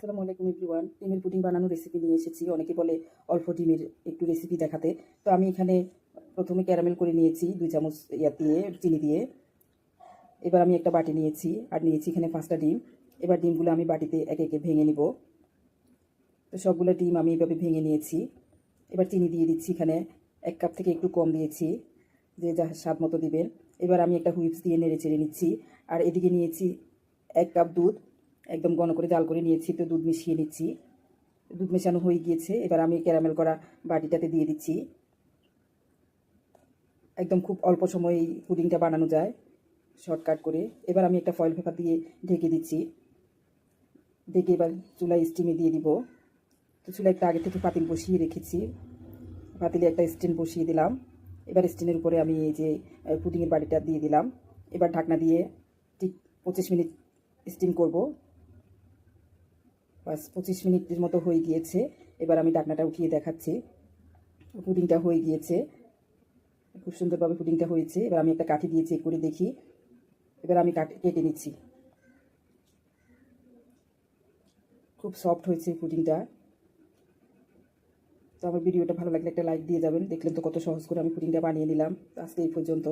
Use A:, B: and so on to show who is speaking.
A: আসসালামু আলাইকুম এভরিওয়ান। ডিমের পুডিং বানানোর রেসিপি নিয়ে এসেছি। অনেকে বলে অল্প ডিমের একটু রেসিপি দেখাতে। তো আমি এখানে প্রথমে ক্যারামেল করে নিয়েছি 2 চামচ দিয়ে চিনি দিয়ে। এবার আমি একটা বাটি নিয়েছি আর নিয়েছি এখানে 5টা ডিম। এবার ডিমগুলো আমি বাটিতে একে একে ভেঙে নিব। তো সবগুলো ডিম আমি এভাবে ভেঙে নিয়েছি। এবার চিনি দিয়ে দিচ্ছি, এখানে 1 কাপ থেকে একটু কম দিয়েছি, যে যা স্বাদ মতো দিবেন। এবার আমি একটা হুইপস দিয়ে নেড়ে চেড়ে নিচ্ছি। আর এদিকে নিয়েছি 1 কাপ দুধ, একদম ঘন করে জাল করে নিয়েছি। তো দুধ মিশিয়ে নিচ্ছি। দুধ মেশানো হয়ে গিয়েছে। এবার আমি ক্যারামেল করা বাটিটাতে দিয়ে দিচ্ছি। একদম খুব অল্প সময়ে পুডিংটা বানানো যায় শর্টকাট করে। এবার আমি একটা ফয়েল পেপার দিয়ে ঢেকে দিচ্ছি। ঢেকে এবার চুলায় স্টিমে দিয়ে দিব। তো চুলায় একটা আগে থেকে পাতিল বসিয়ে রেখেছি, পাতিলে একটা স্ট্যান্ড বসিয়ে দিলাম। এবার স্ট্যান্ডের উপরে আমি এই যে পুডিংয়ের বাটিটা দিয়ে দিলাম। এবার ঢাকনা দিয়ে ঠিক 25 মিনিট স্টিম করব। বাস 25 মিনিটের মতো হয়ে গিয়েছে। এবার আমি ঢাকনাটা উঠিয়ে দেখাচ্ছি। পুডিংটা হয়ে গিয়েছে, খুব সুন্দরভাবে পুডিংটা হয়েছে। এবার আমি একটা কাঠি দিয়ে চেক করে দেখি। এবার আমি কেটে নিচ্ছি। খুব সফট হয়েছে পুডিংটা। তো আমার ভিডিওটা ভালো লাগলে একটা লাইক দিয়ে যাবেন। দেখলেন তো কত সহজ করে আমি পুডিংটা বানিয়ে নিলাম। আজকে এই পর্যন্ত।